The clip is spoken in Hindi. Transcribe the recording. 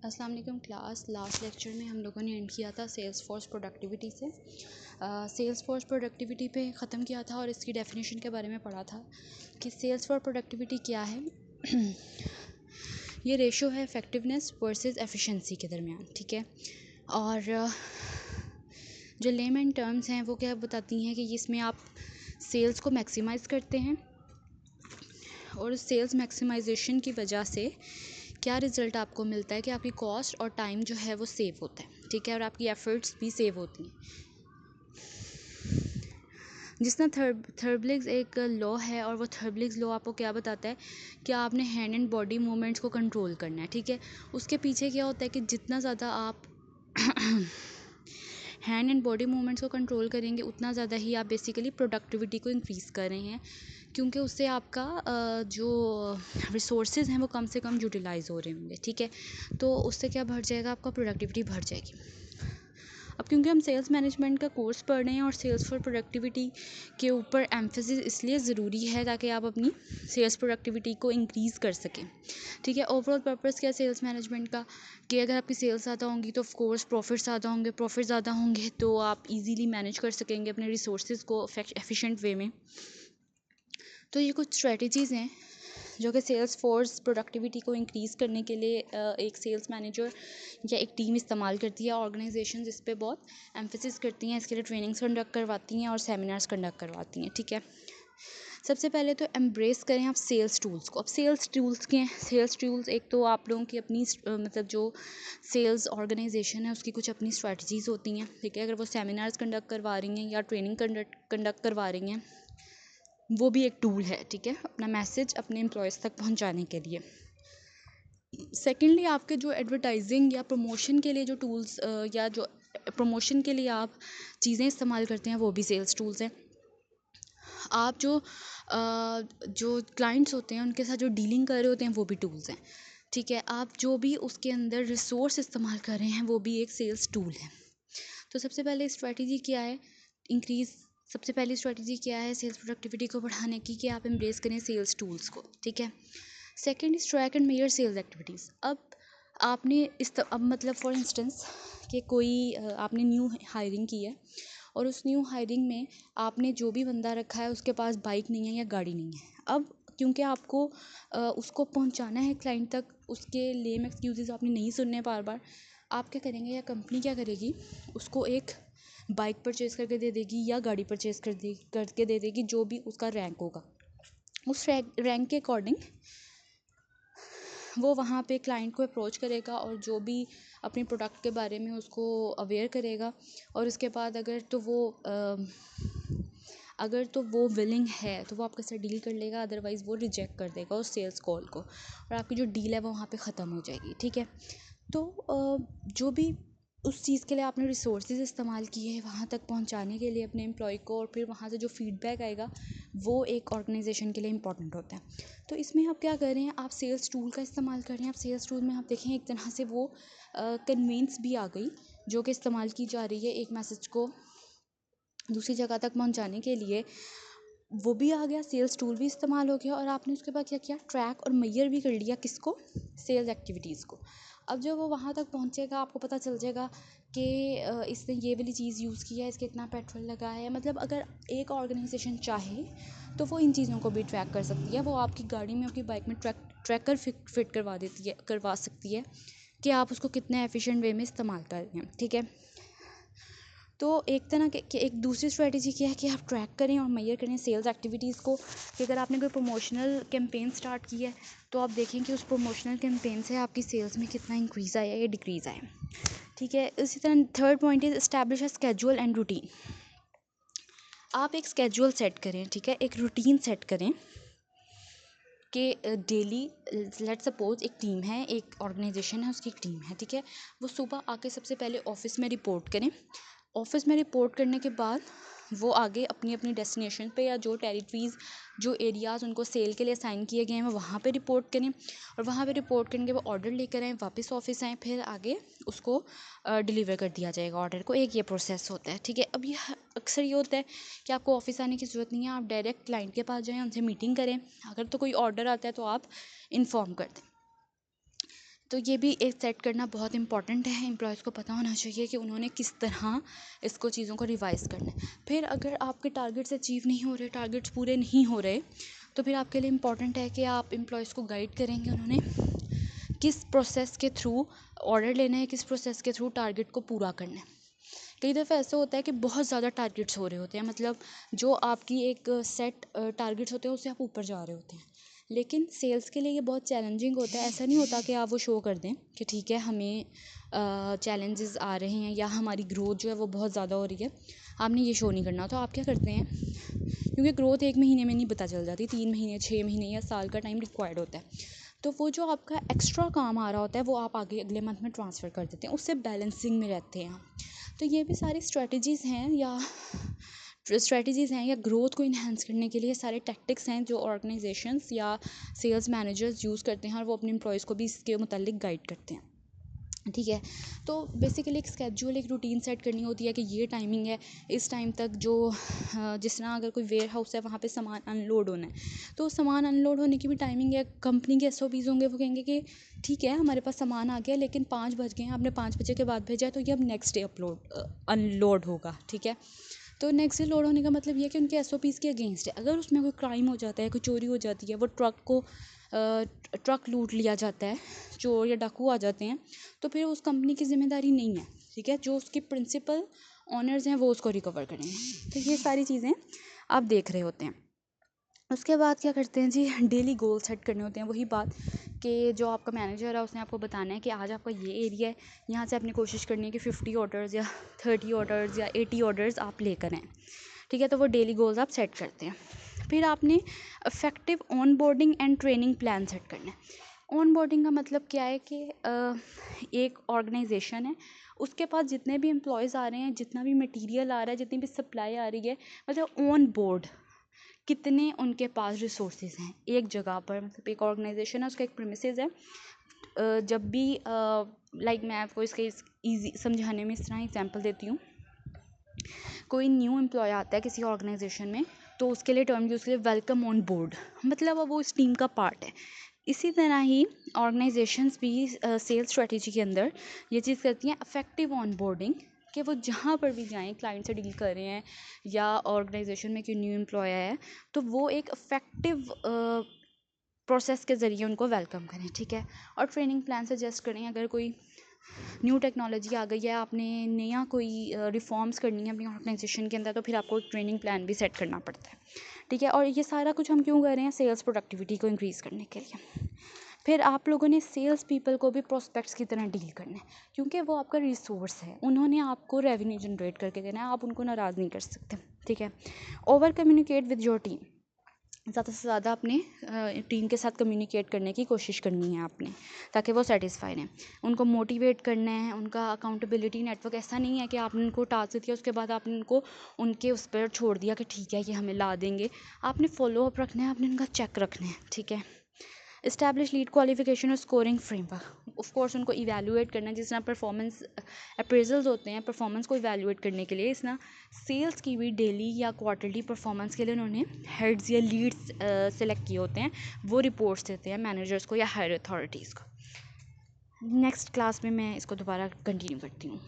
अस्सलाम वालेकुम क्लास। लास्ट लेक्चर में हम लोगों ने एंड किया था सेल्स फोर्स प्रोडक्टिविटी से। सेल्स फोर्स प्रोडक्टिविटी पे ख़त्म किया था और इसकी डेफिनेशन के बारे में पढ़ा था कि सेल्स फोर्स प्रोडक्टिविटी क्या है। ये रेशो है इफ़ेक्टिवनेस वर्सेस एफिशिएंसी के दरमियान, ठीक है। और जो लेमैन टर्म्स हैं वो क्या बताती हैं कि इसमें आप सेल्स को मैक्सिमाइज़ करते हैं और सेल्स मैक्सिमाइजेशन की वजह से क्या रिज़ल्ट आपको मिलता है कि आपकी कॉस्ट और टाइम जो है वो सेव होता है, ठीक है, और आपकी एफ़र्ट्स भी सेव होती हैं। जिसना थर्बलिग्स एक लॉ है और वो थर्बलिग्स लॉ आपको क्या बताता है कि आपने हैंड एंड बॉडी मूवमेंट्स को कंट्रोल करना है, ठीक है। उसके पीछे क्या होता है कि जितना ज़्यादा आप हैंड एंड बॉडी मूवमेंट्स को कंट्रोल करेंगे उतना ज़्यादा ही आप बेसिकली प्रोडक्टिविटी को इंक्रीज़ कर रहे हैं, क्योंकि उससे आपका जो रिसोर्सेज हैं वो कम से कम यूटिलाइज़ हो रहे होंगे, ठीक है। तो उससे क्या बढ़ जाएगा, आपका प्रोडक्टिविटी बढ़ जाएगी। अब क्योंकि हम सेल्स मैनेजमेंट का कोर्स पढ़ रहे हैं और सेल्स फॉर प्रोडक्टिविटी के ऊपर एम्फेसिस इसलिए ज़रूरी है ताकि आप अपनी सेल्स प्रोडक्टिविटी को इंक्रीज़ कर सकें, ठीक है। ओवरऑल पर्पस क्या है सेल्स मैनेजमेंट का कि अगर आपकी सेल्स ज़्यादा होंगी तो ऑफ कोर्स प्रॉफिट ज़्यादा होंगे तो आप इजीली मैनेज कर सकेंगे अपने रिसोर्सेज को एफिशिएंट वे में। तो ये कुछ स्ट्रेटजीज़ हैं जो कि सेल्स फोर्स प्रोडक्टिविटी को इंक्रीज़ करने के लिए एक सेल्स मैनेजर या एक टीम इस्तेमाल करती है। ऑर्गेनाइजेशन इस पर बहुत एम्फेसिस करती हैं, इसके लिए ट्रेनिंग्स कंडक्ट करवाती हैं और सेमिनार्स कंडक्ट करवाती हैं, ठीक है। सबसे पहले तो एम्ब्रेस करें आप सेल्स टूल्स को। अब सेल्स टूल्स के हैं, सेल्स टूल्स एक तो आप लोगों की अपनी मतलब जो सेल्स ऑर्गेनाइजेशन है उसकी कुछ अपनी स्ट्रेटजीज़ होती हैं, ठीक है। अगर वो सेमिनार्स कंडक्ट करवा रही हैं या ट्रेनिंग कंडक्ट करवा रही हैं, वो भी एक टूल है, ठीक है, अपना मैसेज अपने एम्प्लॉयज़ तक पहुंचाने के लिए। सेकेंडली आपके जो एडवर्टाइजिंग या प्रमोशन के लिए जो टूल्स या जो प्रमोशन के लिए आप चीज़ें इस्तेमाल करते हैं वो भी सेल्स टूल्स हैं। आप जो क्लाइंट्स होते हैं उनके साथ जो डीलिंग कर रहे होते हैं वो भी टूल्स हैं, ठीक है। आप जो भी उसके अंदर रिसोर्स इस्तेमाल कर रहे हैं वो भी एक सेल्स टूल है। तो सबसे पहले स्ट्रेटजी क्या है सबसे पहली स्ट्रेटजी क्या है सेल्स प्रोडक्टिविटी को बढ़ाने की कि आप एम्ब्रेस करें सेल्स टूल्स को, ठीक है। Second is track and measure sales activities. अब आपने अब मतलब फॉर इंस्टेंस कि कोई आपने न्यू हायरिंग की है और उस न्यू हायरिंग में आपने जो भी बंदा रखा है उसके पास बाइक नहीं है या गाड़ी नहीं है। अब क्योंकि आपको उसको पहुंचाना है क्लाइंट तक, उसके लेम एक्सक्यूजेस आपने नहीं सुनने बार बार, आप क्या करेंगे या कंपनी क्या करेगी, उसको एक बाइक परचेज़ करके दे देगी या गाड़ी परचेज़ करके दे देगी, जो भी उसका रैंक होगा उस रैंक के अकॉर्डिंग वो वहाँ पे क्लाइंट को अप्रोच करेगा और जो भी अपने प्रोडक्ट के बारे में उसको अवेयर करेगा। और उसके बाद अगर तो वो विलिंग है तो वो आपके साथ डील कर लेगा, अदरवाइज़ वो रिजेक्ट कर देगा उस सेल्स कॉल को और आपकी जो डील है वो वहाँ पे ख़त्म हो जाएगी, ठीक है। तो जो भी उस चीज़ के लिए आपने रिसोर्सेज इस्तेमाल किए हैं वहाँ तक पहुँचाने के लिए अपने एम्प्लॉय को, और फिर वहाँ से जो फीडबैक आएगा वो एक ऑर्गेनाइजेशन के लिए इम्पॉर्टेंट होता है। तो इसमें आप क्या कर रहे हैं, आप सेल्स टूल का इस्तेमाल कर रहे हैं। आप सेल्स टूल में आप देखें एक तरह से वो कन्वेंस भी आ गई जो कि इस्तेमाल की जा रही है एक मैसेज को दूसरी जगह तक पहुँचाने के लिए, वो भी आ गया, सेल्स टूल भी इस्तेमाल हो गया और आपने उसके बाद क्या किया, ट्रैक और मेजर भी कर लिया किसको, सेल्स एक्टिविटीज़ को। अब जब वो वहाँ तक पहुँचेगा आपको पता चल जाएगा कि इसने ये वाली चीज़ यूज़ की है, इसके इतना पेट्रोल लगा है। मतलब अगर एक ऑर्गेनाइजेशन चाहे तो वो इन चीज़ों को भी ट्रैक कर सकती है। वो आपकी गाड़ी में आपकी बाइक में ट्रैकर फिट करवा सकती है कि आप उसको कितने एफिशिएंट वे में इस्तेमाल कर रहे हैं, ठीक है। तो एक तरह के एक दूसरी स्ट्रेटजी क्या है कि आप ट्रैक करें और मेजर करें सेल्स एक्टिविटीज़ को। कि अगर आपने कोई प्रमोशनल कैंपेन स्टार्ट की है तो आप देखें कि उस प्रमोशनल कैंपेन से आपकी सेल्स में कितना इंक्रीज़ आया या डिक्रीज़ आया, ठीक है। इसी तरह third point is establish a schedule and routine. आप एक स्केड्यूल सेट करें, ठीक है, एक रूटीन सेट करें कि डेली लेट सपोज एक टीम है, एक ऑर्गेनाइजेशन है, उसकी एक टीम है, ठीक है। वो सुबह आके सबसे पहले ऑफिस में रिपोर्ट करें। ऑफिस में रिपोर्ट करने के बाद वो आगे अपनी अपनी डेस्टिनेशन पे या जो टेरिटरीज़ जो एरियाज़ उनको सेल के लिए साइन किए गए हैं वो वहाँ पे रिपोर्ट करें और वहाँ पे रिपोर्ट करने के बाद ऑर्डर लेकर आएँ, वापस ऑफिस आएँ, फिर आगे उसको डिलीवर कर दिया जाएगा ऑर्डर को। एक ये प्रोसेस होता है, ठीक है। अब ये अक्सर ये होता है कि आपको ऑफिस आने की ज़रूरत नहीं है, आप डायरेक्ट क्लाइंट के पास जाएँ, उनसे मीटिंग करें। अगर तो कोई ऑर्डर आता है तो आप इन्फॉर्म कर दें। तो ये भी एक सेट करना बहुत इंपॉर्टेंट है। एम्प्लॉयज़ को पता होना चाहिए कि उन्होंने किस तरह इसको चीज़ों को रिवाइज़ करना है। फिर अगर आपके टारगेट्स अचीव नहीं हो रहे, टारगेट्स पूरे नहीं हो रहे, तो फिर आपके लिए इम्पॉर्टेंट है कि आप एम्प्लॉयज़ को गाइड करेंगे उन्होंने किस प्रोसेस के थ्रू ऑर्डर लेना है, किस प्रोसेस के थ्रू टारगेट को पूरा करना है। कई दफ़ा ऐसा होता है कि बहुत ज़्यादा टारगेट्स हो रहे होते हैं, मतलब जो आपकी एक सेट टारगेट्स होते हैं उससे आप ऊपर जा रहे होते हैं, लेकिन सेल्स के लिए ये बहुत चैलेंजिंग होता है। ऐसा नहीं होता कि आप वो शो कर दें कि ठीक है हमें चैलेंजेस आ रहे हैं या हमारी ग्रोथ जो है वो बहुत ज़्यादा हो रही है, आपने ये शो नहीं करना। तो आप क्या करते हैं, क्योंकि ग्रोथ 1 महीने में नहीं पता चल जाती, 3 महीने, 6 महीने या साल का टाइम रिक्वायर्ड होता है। तो वो जो आपका एक्स्ट्रा काम आ रहा होता है वो आप आगे अगले मंथ में ट्रांसफ़र कर देते हैं, उससे बैलेंसिंग में रहते हैं आप। तो ये भी सारी स्ट्रेटजीज़ हैं या ग्रोथ को इन्हांस करने के लिए सारे टैक्टिक्स हैं जो ऑर्गेनाइजेशंस या सेल्स मैनेजर्स यूज़ करते हैं, और वो अपने एम्प्लॉयज़ को भी इसके मुतालिक गाइड करते हैं। ठीक है, तो बेसिकली एक स्केड्यूल, एक रूटीन सेट करनी होती है कि ये टाइमिंग है, इस टाइम तक जो जिस तरह अगर कोई वेयर हाउस है वहाँ पे सामान अनलोड होना है, तो सामान अनलोड होने की भी टाइमिंग है। कंपनी के SOPs होंगे, वो कहेंगे कि ठीक है हमारे पास सामान आ गया, लेकिन 5 बज गए हैं, आपने 5 बजे के बाद भेजा है, तो ये अब नेक्स्ट डे अनलोड होगा। ठीक है, तो नेक्स्ट डे लोड होने का मतलब ये है कि उनके SOPs के अगेंस्ट है। अगर उसमें कोई क्राइम हो जाता है, कोई चोरी हो जाती है, वो ट्रक लूट लिया जाता है, चोर या डाकू आ जाते हैं, तो फिर उस कंपनी की ज़िम्मेदारी नहीं है। ठीक है, जो उसके प्रिंसिपल ऑनर्स हैं वो उसको रिकवर करेंगे। तो ये सारी चीज़ें आप देख रहे होते हैं। उसके बाद क्या करते हैं जी, डेली गोल सेट करने होते हैं। वही बात कि जो आपका मैनेजर है उसने आपको बताना है कि आज आपका ये एरिया है, यहाँ से आपने कोशिश करनी है कि 50 ऑर्डर्स या 30 ऑर्डर्स या 80 ऑर्डर्स आप लेकर आएँ। ठीक है, तो वो डेली गोल्स आप सेट करते हैं। फिर आपने effective on boarding and training plan set करना है। ऑन बोर्डिंग का मतलब क्या है कि एक ऑर्गेनाइजेशन है, उसके पास जितने भी एम्प्लॉयज़ आ रहे हैं, जितना भी मटेरियल आ रहा है, जितनी भी सप्लाई आ रही है, मतलब ऑन बोर्ड कितने उनके पास रिसोर्सेज हैं एक जगह पर। मतलब एक ऑर्गेनाइजेशन है, उसका एक प्रीमिसेस है। जब भी लाइक मैं आपको इसके ईजी समझाने में इस तरह एग्जांपल देती हूँ। कोई न्यू एम्प्लॉय आता है किसी ऑर्गेनाइजेशन में, तो उसके लिए टर्म यूज़ के लिए वेलकम ऑन बोर्ड, मतलब अब वो इस टीम का पार्ट है। इसी तरह ही ऑर्गेनाइजेशंस भी सेल्स स्ट्रेटेजी के अंदर ये चीज़ करती हैं, इफेक्टिव ऑन बोर्डिंग, कि वो जहाँ पर भी जाएँ, क्लाइंट से डील कर रहे हैं या ऑर्गेनाइजेशन में कोई न्यू एम्प्लॉय है, तो वो एक इफेक्टिव प्रोसेस के ज़रिए उनको वेलकम करें। ठीक है, और ट्रेनिंग प्लान सजेस्ट करें। अगर कोई न्यू टेक्नोलॉजी आ गई है, आपने नया कोई रिफॉर्म्स करनी है अपनी ऑर्गेनाइजेशन के अंदर, तो फिर आपको एक ट्रेनिंग प्लान भी सेट करना पड़ता है। ठीक है, और ये सारा कुछ हम क्यों कर रहे हैं, सेल्स प्रोडक्टिविटी को इंक्रीज़ करने के लिए। फिर आप लोगों ने सेल्स पीपल को भी प्रोस्पेक्ट्स की तरह डील करना है, क्योंकि वो आपका रिसोर्स है, उन्होंने आपको रेवेन्यू जनरेट करके देना है, आप उनको नाराज़ नहीं कर सकते। ठीक है, over communicate with your team, ज़्यादा से ज़्यादा अपने टीम के साथ कम्युनिकेट करने की कोशिश करनी है आपने, ताकि वो सेटिस्फाइड हैं। उनको मोटिवेट करना है, उनका अकाउंटेबिलिटी नेटवर्क ऐसा नहीं है कि आपने उनको टास्क दिया उसके बाद आपने उनको उनके उस पर छोड़ दिया कि ठीक है ये हमें ला देंगे। आपने फॉलोअप रखना है, आपने उनका चेक रखना है। ठीक है, इस्टेब्लिश लीड क्वालिफिकेशन और स्कोरिंग फ्रेमवर्क, ऑफ कोर्स उनको इवैल्यूएट करना है, जिस तरह परफॉर्मेंस अप्रेजल्स होते हैं परफॉर्मेंस को इवैल्यूएट करने के लिए, इस तरह सेल्स की भी डेली या क्वार्टरली परफॉर्मेंस के लिए उन्होंने हेड्स या लीड्स सेलेक्ट किए होते हैं, वो रिपोर्ट्स देते हैं मैनेजर्स को या हायर अथॉरिटीज़ को। नेक्स्ट क्लास में मैं इसको दोबारा कंटिन्यू करती हूँ।